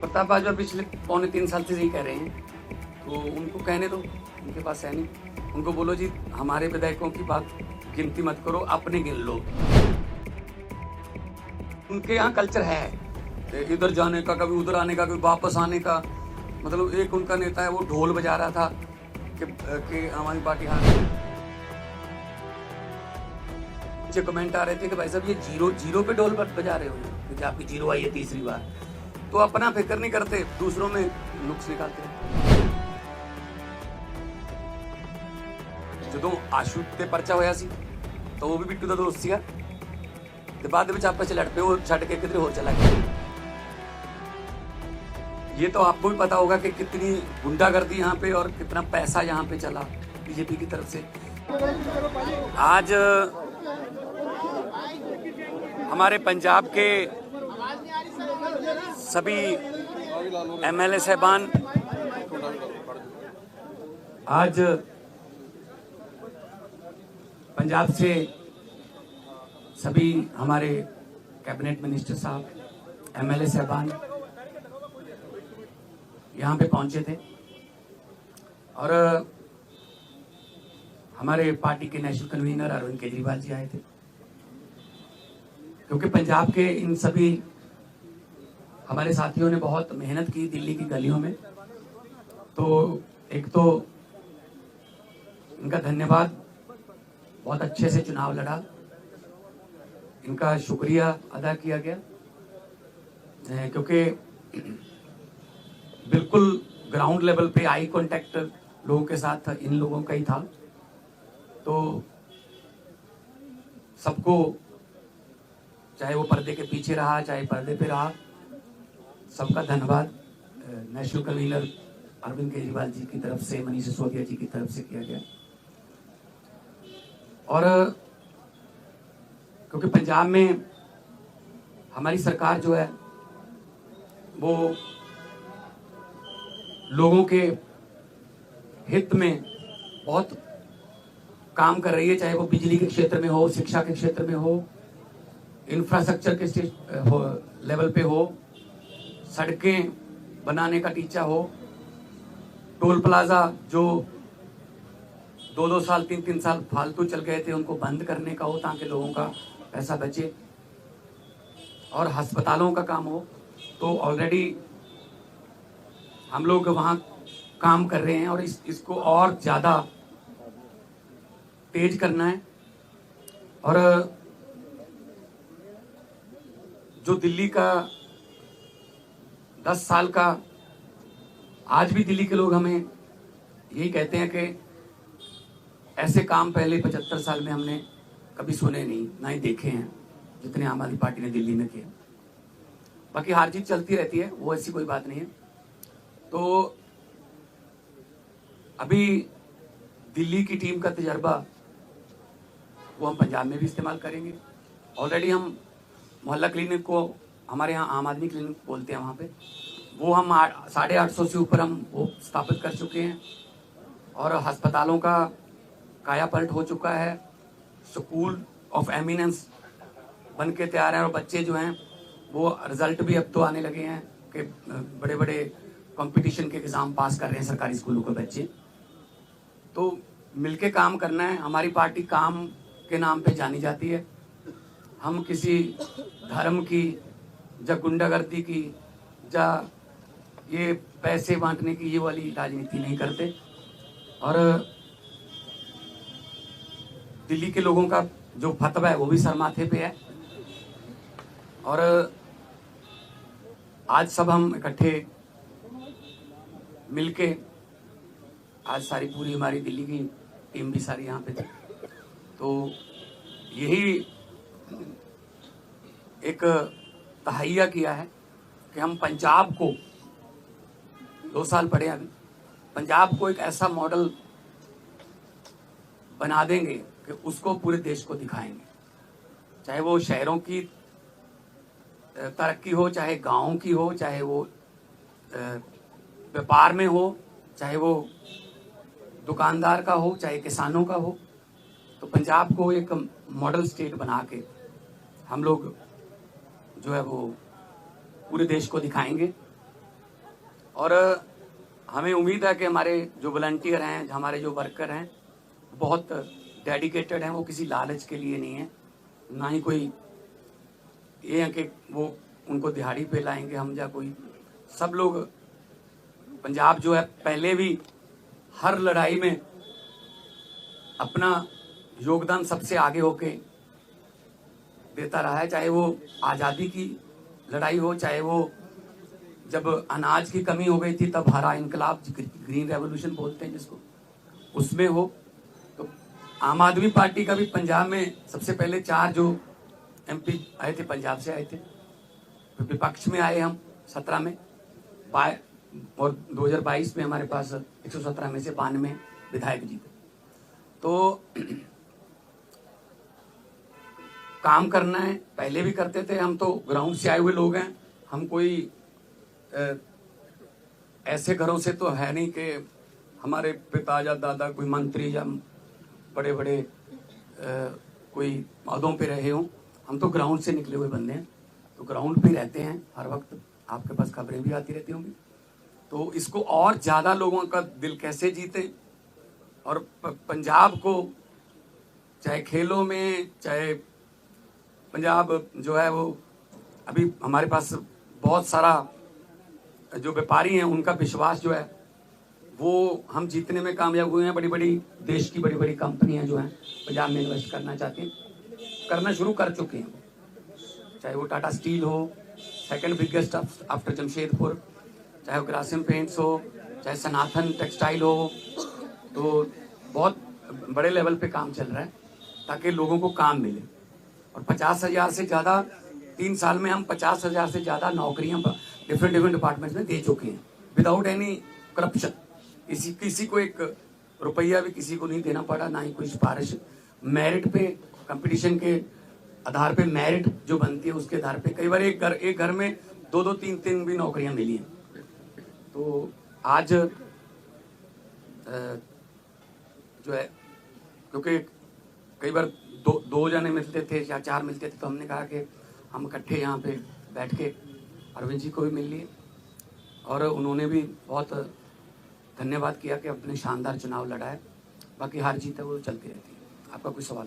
प्रताप बाजवा पिछले 3.25 साल से यही कह रहे हैं, तो उनको कहने दो, उनके पास है नहीं। उनको बोलो जी हमारे विधायकों की बात गिनती मत करो, अपने गिन लो। उनके यहाँ कल्चर है इधर जाने का, कभी उधर आने का, कभी वापस आने का। मतलब एक उनका नेता है वो ढोल बजा रहा था कि हमारी पार्टी हार गई। मुझे कमेंट आ रहे थे कि भाई साहब ये जीरो पे ढोल बजा रहे हो, क्योंकि आपकी जीरो आई है तीसरी बार। तो अपना फिक्र नहीं करते, दूसरों में नुक्स निकालते हैं। ਜਦੋਂ ਆਸ਼ੂ ਤੇ ਪਰਚਾ ਹੋਇਆ ਸੀ ਤਾਂ ਉਹ ਵੀ ਬਿੱਟੂ ਦਾ ਦੋਸਤ ਸੀਗਾ ਤੇ ਬਾਅਦ ਦੇ ਵਿੱਚ ਆਪਸ ਚ ਲੜ ਪਏ, ਉਹ ਛੱਡ ਕੇ किधर और चला गया। ये तो आपको भी पता होगा कि कितनी गुंडागर्दी यहाँ पे और कितना पैसा यहाँ पे चला बीजेपी की तरफ से। आज हमारे पंजाब के सभी एमएलए साहबान आज पंजाब से सभी हमारे कैबिनेट मिनिस्टर साहब, एमएलए साहबान यहाँ पे पहुंचे थे और हमारे पार्टी के नेशनल कन्वीनर अरविंद केजरीवाल जी आए थे, क्योंकि पंजाब के इन सभी हमारे साथियों ने बहुत मेहनत की दिल्ली की गलियों में। तो एक तो इनका धन्यवाद, बहुत अच्छे से चुनाव लड़ा, इनका शुक्रिया अदा किया गया, क्योंकि बिल्कुल ग्राउंड लेवल पे आई कांटेक्ट लोगों के साथ इन लोगों का ही था। तो सबको, चाहे वो पर्दे के पीछे रहा चाहे पर्दे पे रहा, सबका धन्यवाद नेशनल कन्वीनर अरविंद केजरीवाल जी की तरफ से, मनीष सिसोदिया जी की तरफ से किया गया। और क्योंकि पंजाब में हमारी सरकार जो है वो लोगों के हित में बहुत काम कर रही है, चाहे वो बिजली के क्षेत्र में हो, शिक्षा के क्षेत्र में हो, इंफ्रास्ट्रक्चर के लेवल पे हो, सड़कें बनाने का टीचा हो, टोल प्लाजा जो 2-2 साल 3-3 साल फालतू चल गए थे उनको बंद करने का हो ताकि लोगों का पैसा बचे, और अस्पतालों का काम हो। तो ऑलरेडी हम लोग वहाँ काम कर रहे हैं और इसको और ज़्यादा तेज करना है। और जो दिल्ली का 10 साल का, आज भी दिल्ली के लोग हमें यही कहते हैं कि ऐसे काम पहले 75 साल में हमने कभी सुने नहीं, ना ही देखे हैं जितने आम आदमी पार्टी ने दिल्ली में किए। बाकी हार जीत चलती रहती है, वो ऐसी कोई बात नहीं है। तो अभी दिल्ली की टीम का तजर्बा वो हम पंजाब में भी इस्तेमाल करेंगे। ऑलरेडी हम मोहल्ला क्लिनिक को, हमारे यहाँ आम आदमी क्लिनिक बोलते हैं, वहाँ पे वो हम 850 से ऊपर हम वो स्थापित कर चुके हैं। और अस्पतालों का काया पलट हो चुका है, स्कूल ऑफ एमिनेंस बन के तैयार हैं, और बच्चे जो हैं वो रिजल्ट भी अब तो आने लगे हैं कि बड़े बड़े कंपटीशन के एग्ज़ाम पास कर रहे हैं सरकारी स्कूलों के बच्चे। तो मिलके काम करना है। हमारी पार्टी काम के नाम पे जानी जाती है, हम किसी धर्म की या गुंडागर्दी की या ये पैसे बांटने की ये वाली राजनीति नहीं करते। और दिल्ली के लोगों का जो फतवा है वो भी सर माथे पे है। और आज सब हम इकट्ठे मिलके, आज सारी पूरी हमारी दिल्ली की टीम भी सारी यहाँ पे थी, तो यही एक तहैया किया है कि हम पंजाब को, 2 साल पड़े अभी, पंजाब को एक ऐसा मॉडल बना देंगे कि उसको पूरे देश को दिखाएंगे। चाहे वो शहरों की तरक्की हो, चाहे गाँव की हो, चाहे वो व्यापार में हो, चाहे वो दुकानदार का हो, चाहे किसानों का हो। तो पंजाब को एक मॉडल स्टेट बना के हम लोग जो है वो पूरे देश को दिखाएंगे। और हमें उम्मीद है कि हमारे जो वॉलंटियर हैं, हमारे जो वर्कर हैं, बहुत डेडिकेटेड हैं। वो किसी लालच के लिए नहीं है, ना ही कोई ये है कि वो उनको दिहाड़ी पे लाएंगे हम या कोई। सब लोग, पंजाब जो है पहले भी हर लड़ाई में अपना योगदान सबसे आगे होके देता रहा है, चाहे वो आज़ादी की लड़ाई हो, चाहे वो जब अनाज की कमी हो गई थी तब हरा इनकलाब, ग्रीन रेवोल्यूशन बोलते हैं जिसको, उसमें हो। तो आम आदमी पार्टी का भी पंजाब में सबसे पहले 4 जो MP आए थे पंजाब से आए थे, विपक्ष में आए हम 17 में, और 2022 में हमारे पास 117 में से 92 विधायक जीते। तो काम करना है, पहले भी करते थे हम, तो ग्राउंड से आए हुए लोग हैं हम। कोई ऐसे घरों से तो है नहीं कि हमारे पिता या दादा कोई मंत्री या बड़े बड़े कोई पदों पे रहे हों। हम तो ग्राउंड से निकले हुए बंदे हैं, तो ग्राउंड पे रहते हैं हर वक्त। आपके पास खबरें भी आती रहती होंगी। तो इसको और ज़्यादा लोगों का दिल कैसे जीते, और पंजाब को चाहे खेलों में, चाहे पंजाब जो है वो अभी हमारे पास बहुत सारा जो व्यापारी हैं उनका विश्वास जो है वो हम जीतने में कामयाब हुए हैं। बड़ी बड़ी देश की बड़ी बड़ी कंपनियां जो हैं पंजाब में इन्वेस्ट करना चाहती हैं, करना शुरू कर चुके हैं। चाहे वो टाटा स्टील हो, सेकंड बिगेस्ट आफ्टर जमशेदपुर, चाहे वो ग्रासिम पेंट्स हो, चाहे सनातन टेक्सटाइल हो। तो बहुत बड़े लेवल पे काम चल रहा है ताकि लोगों को काम मिले। और 50,000 से ज़्यादा 3 साल में हम 50,000 से ज़्यादा नौकरियां डिफरेंट डिपार्टमेंट्स में दे चुके हैं विदाउट एनी करप्शन। किसी को एक रुपया भी किसी को नहीं देना पड़ा, ना ही कोई सिफारिश। मेरिट पे, कंपटीशन के आधार पे मेरिट जो बनती है उसके आधार पे कई बार एक घर में 2-2, 3-3 भी नौकरियां मिली हैं। तो आज जो है, क्योंकि कई बार दो जने मिलते थे या 4 मिलते थे, तो हमने कहा कि हम इकट्ठे यहाँ पे बैठ के अरविंद जी को भी मिल लिए, और उन्होंने भी बहुत धन्यवाद किया कि अपने शानदार चुनाव लड़ा है। बाकी हार जीत है वो चलती रहती है। आपका कोई सवाल?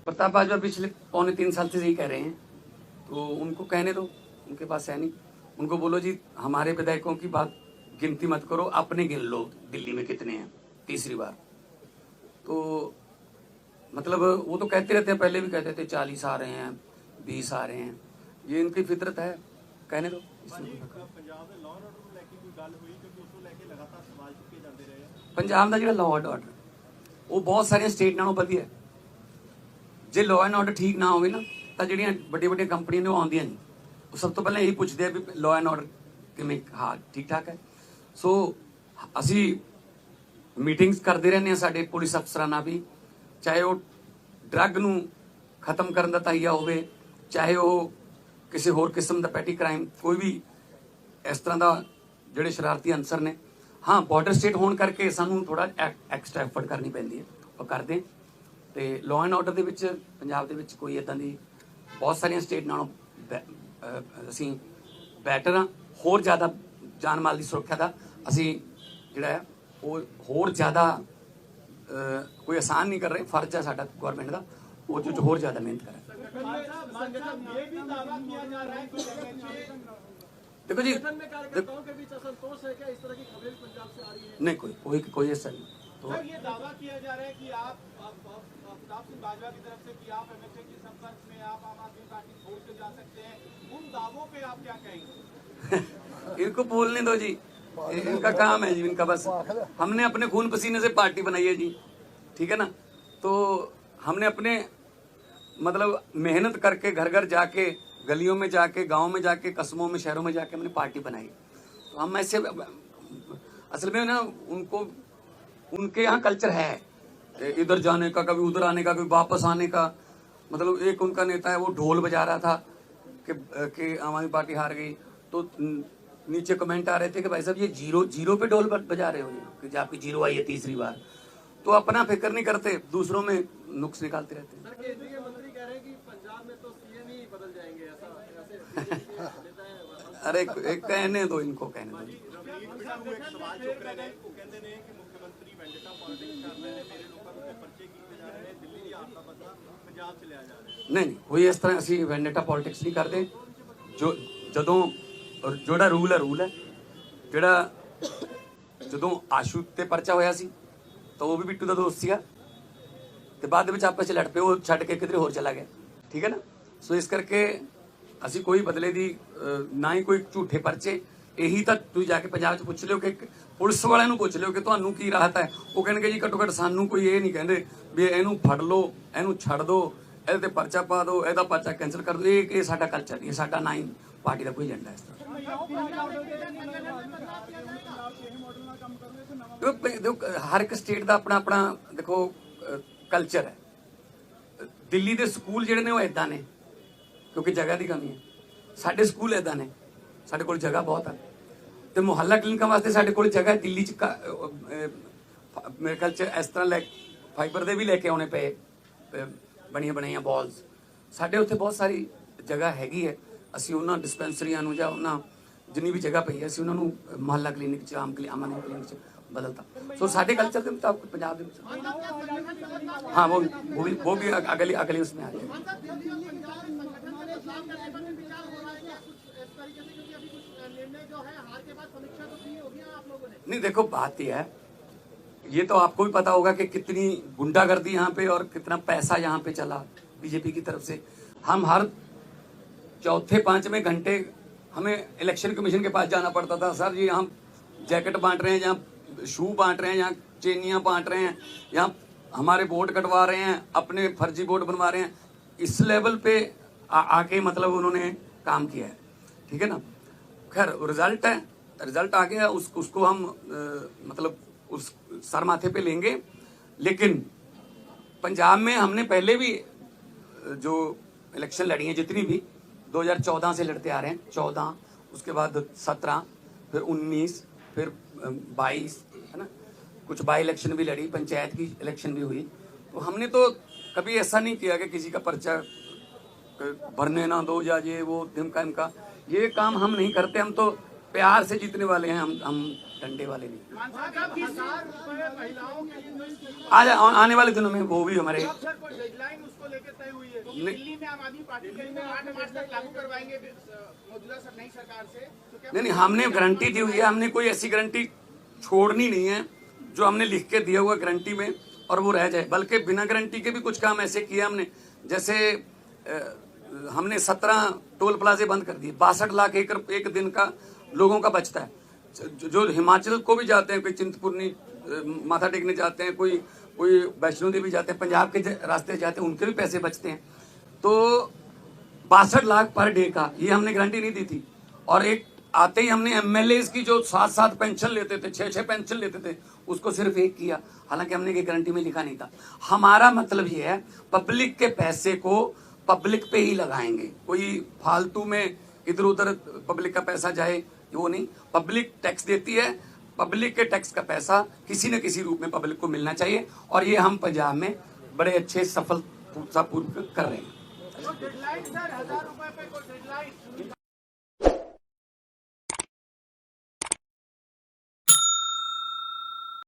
प्रताप बाजवा पिछले 2.25-3 साल से यही कह रहे हैं, तो उनको कहने दो, उनके पास है नहीं। उनको बोलो जी हमारे विधायकों की बात गिनती मत करो, अपने गिन लो दिल्ली में कितने हैं तीसरी बार। तो मतलब वो तो कहते रहते हैं, पहले भी कहते थे 40 आ रहे हैं, 20 आ रहे हैं, ये इनकी फितरत है, कहने दो। पंजाब का जो लॉ एंड ऑर्डर वो बहुत सारे स्टेट नालों वधिया है। जे लॉ एंड ऑर्डर ठीक ना होवे ना तो ਜਿਹੜੀਆਂ ਵੱਡੀਆਂ ਕੰਪਨੀਆਂ ਨੇ ਉਹ ਆਉਂਦੀਆਂ ਨਹੀਂ। ਉਹ ਸਭ ਤੋਂ ਪਹਿਲਾਂ ਇਹੀ ਪੁੱਛਦੇ ਆ ਵੀ ਲॉ ਐਂਡ ਆਰਡਰ ਕਿਵੇਂ, ਹਾਂ ਠੀਕ ਠਾਕ ਹੈ। ਸੋ ਅਸੀਂ ਮੀਟਿੰਗਸ ਕਰਦੇ ਰਹਿੰਦੇ ਹਾਂ ਸਾਡੇ ਪੁਲਿਸ ਅਫਸਰਾਂ ਨਾਲ ਵੀ, ਚਾਹੇ ਉਹ ਡਰੱਗ ਨੂੰ ਖਤਮ ਕਰਨ ਦਾ ਤਾਈਆ ਹੋਵੇ, ਚਾਹੇ ਉਹ ਕਿਸੇ ਹੋਰ ਕਿਸਮ ਦਾ ਪੈਟੀ ਕ੍ਰਾਈਮ, ਕੋਈ ਵੀ ਇਸ ਤਰ੍ਹਾਂ ਦਾ ਜਿਹੜੇ ਸ਼ਰਾਰਤੀ ਅਨਸਰ ਨੇ। हाँ बॉर्डर स्टेट होने करके सानू थोड़ा एक्सट्रा एफर्ट करनी पैंदी है, वो करते। तो लॉ एंड ऑर्डर के पंजाब के कोई इदां दी बहुत सारिया स्टेट नालों असी बैटर हाँ। होर ज़्यादा जान माल की सुरक्षा का असी जिहड़ा है वो होर ज़्यादा कोई आसान नहीं कर रहे, फर्ज है साडा गौरमेंट का वो जो होर ज़्यादा मेहनत करें। देखो जी, नहीं कोई ऐसा नहीं। तो ये दावा किया जा रहा है कि आप प्रताप सिंह बाजवा की तरफ से कि आप MHA के संपर्क में, आप आम आदमी पार्टी छोड़ के जा सकते हैं, उन दावों पे आप क्या कहेंगे? इनको बोलने दो जी, इनका काम है जी, इनका बस। हमने अपने खून पसीने से पार्टी बनाई है जी, ठीक है ना। तो हमने अपने मतलब मेहनत करके घर घर जाके, गलियों में जाके, गांव में जाके, कस्बों में, शहरों में जाके हमने पार्टी बनाई। तो हम ऐसे असल में ना उनको, उनके यहाँ कल्चर है इधर जाने का, कभी उधर आने का, कभी वापस आने का। मतलब एक उनका नेता है वो ढोल बजा रहा था कि आम आदमी पार्टी हार गई, तो नीचे कमेंट आ रहे थे कि भाई साहब ये जीरो पे ढोल बजा रहे हो कि आपकी जीरो आई है तीसरी बार। तो अपना फिक्र नहीं करते, दूसरों में नुक्स निकालते रहते हैं। सर, केंद्रीय मंत्री कह रहे हैं कि पंजाब में तो CM ही बदल जाएंगे, ऐसा अरे एक कहने दो, इनको कहने दो। ਰਵਨੀਤ ਬਿੱਟੂ ਨੂੰ ਇੱਕ ਸਵਾਲ ਚੁੱਕ ਰਹੇ ਨੇ, ਉਹ ਕਹਿੰਦੇ ਨੇ ਕਿ ਮੁੱਖ ਮੰਤਰੀ ਵੈਂਡੇਟਾ ਪੋਲਿਟਿਕਸ ਕਰ ਰਹੇ ਨੇ, ਮੇਰੇ ਲੋਕਾਂ ਦੇ ਉੱਤੇ ਪਰਚੇ ਕੀਤੇ ਜਾ ਰਹੇ ਨੇ, ਦਿੱਲੀ ਦੀ ਹਾਲਤ ਦਾ ਬਦਲਾ ਪੰਜਾਬ 'ਚ ਲਿਆ ਜਾ ਰਿਹਾ ਹੈ। नहीं कोई इस तरह ਅਸੀਂ ਵੈਂਡੇਟਾ ਪੋਲਿਟਿਕਸ ਨਹੀਂ ਕਰਦੇ। ਜੋ ਜਦੋਂ ਜਿਹੜਾ ਰੂਲ ਹੈ ਜਿਹੜਾ ਜਦੋਂ ਆਸ਼ੂ ਤੇ ਪਰਚਾ ਹੋਇਆ ਸੀ ਤਾਂ ਉਹ ਵੀ ਬਿੱਟੂ ਦਾ ਦੋਸਤ ਸੀਗਾ ਤੇ ਬਾਅਦ ਦੇ ਵਿੱਚ ਆਪਸ ਚ ਲੜ ਪਏ, ਉਹ ਛੱਡ ਕੇ ਕਿਧਰੇ ਹੋਰ ਚਲਾ ਗਿਆ। ਠੀਕ ਹੈ ਨਾ। ਸੋ ਇਸ ਕਰਕੇ ਅਸੀਂ ਕੋਈ ਬਦਲੇ ਦੀ ਨਾ ਹੀ ਕੋਈ ਝੂਠੇ ਪਰਚੇ। ਇਹੀ ਤਾਂ ਤੁਸੀਂ ਜਾ ਕੇ ਪੰਜਾਬ 'ਚ ਪੁੱਛ ਲਿਓ ਕਿ ਪੁਲਿਸ ਵਾਲਿਆਂ ਨੂੰ ਪੁੱਛ ਲਿਓ ਕਿ ਤੁਹਾਨੂੰ ਕੀ ਰਾਹਤ ਹੈ। ਉਹ ਕਹਿਣਗੇ ਜੀ ਘੱਟੋ ਘੱਟ ਸਾਨੂੰ ਕੋਈ ਇਹ ਨਹੀਂ ਕਹਿੰਦੇ ਵੀ ਇਹਨੂੰ ਫੜ ਲਓ, ਇਹਨੂੰ ਛੱਡ ਦਿਓ, ਇਹਦੇ ਤੇ ਪਰਚਾ ਪਾ ਦਿਓ, ਇਹਦਾ ਪਰਚਾ ਕੈਂਸਲ ਕਰ ਦਿਓ। ਇਹ ਸਾਡਾ ਕਲਚਰ ਨਹੀਂ, ਸਾਡਾ ਨਾ ਹੀ ਪਾਰਟੀ ਦਾ ਕੋਈ ਏਜੰਡਾ ਇਸ ਤਰ੍ਹਾਂ। देखो हर एक स्टेट का अपना अपना देखो कल्चर है। दिल्ली के स्कूल जिहड़े ने वो इदां ने क्योंकि जगह की कमी है। साडे स्कूल इदां ने, साडे कोल जगह बहुत है तो मुहल्ला क्लिनिकां वास्ते साडे कोल जगह है। दिल्ली मेरे ख्याल च इस तरह फाइबर दे भी लैके आने पे बनिया बनाइया बॉल्स। साडे उत्थे बहुत सारी जगह हैगी है। असीं उन्हां डिस्पेंसरियां नूं जां उन्हां जिन्नी भी जगह पई है असीं उन्हां नूं मुहल्ला क्लिनिक च आम आदमी क्लिनिक च बदलता। सो साडे कल्चर के मुताबिक पंजाब के हाँ वो भी अगली उसमें आ जाएगी। नहीं देखो बात यह है, ये तो आपको भी पता होगा कि कितनी गुंडागर्दी यहाँ पे और कितना पैसा यहाँ पे चला बीजेपी की तरफ से। हम हर चौथे पांचवें घंटे हमें इलेक्शन कमीशन के पास जाना पड़ता था। सर जी हम जैकेट बांट रहे हैं, यहाँ शू बांट रहे हैं, यहाँ चेनियाँ बांट रहे हैं, यहाँ हमारे वोट कटवा रहे हैं, अपने फर्जी वोट बनवा रहे हैं। इस लेवल पे आके मतलब उन्होंने काम किया है। ठीक है ना। खैर रिजल्ट है, रिजल्ट आ गया, उसको हम मतलब उस सर माथे पे लेंगे। लेकिन पंजाब में हमने पहले भी जो इलेक्शन लड़ी हैं जितनी भी 2014 से लड़ते आ रहे हैं, 14 उसके बाद 17 फिर 19 फिर 22 है ना। कुछ बाई इलेक्शन भी लड़ी, पंचायत की इलेक्शन भी हुई। तो हमने तो कभी ऐसा नहीं किया कि किसी का पर्चा भरने ना दो या ये वो ढिमका इमका, ये काम हम नहीं करते। हम तो प्यार से जीतने वाले हैं, हम डंडे वाले नहीं। आज आने वाले दिनों में वो भी हमारे डेडलाइन उसको लेकर तय हुई है। दिल्ली में आम आदमी पार्टी के 8 मार्च तक लागू करवाएंगे मौजूदा नई सरकार से। तो क्या नहीं हमने गारंटी दी हुई है। हमने कोई ऐसी गारंटी छोड़नी नहीं है जो हमने लिख के दिया हुआ गारंटी में और वो रह जाए। बल्कि बिना गारंटी के भी कुछ काम ऐसे किए हमने, जैसे हमने 17 टोल प्लाजे बंद कर दिए। 62 लाख एकड़ एक दिन का लोगों का बचता है। जो हिमाचल को भी जाते हैं, कोई चिंतपूर्णी माथा टेकने जाते हैं, कोई वैष्णो देवी जाते हैं, पंजाब के रास्ते जाते हैं, उनके भी पैसे बचते हैं। तो 62 लाख पर डे का ये हमने गारंटी नहीं दी थी। और एक आते ही हमने एमएलए की जो 7-7 पेंशन लेते थे, 6-6 पेंशन लेते थे, उसको सिर्फ एक किया। हालांकि हमने ये गारंटी में लिखा नहीं था। हमारा मतलब ये है पब्लिक के पैसे को पब्लिक पे ही लगाएंगे। कोई फालतू में इधर उधर पब्लिक का पैसा जाए वो नहीं। पब्लिक टैक्स देती है, पब्लिक के टैक्स का पैसा किसी न किसी रूप में पब्लिक को मिलना चाहिए। और ये हम पंजाब में बड़े अच्छे सफलतापूर्वक कर रहे हैं। डेडलाइन सर 1000 रुपए पे कोई डेडलाइन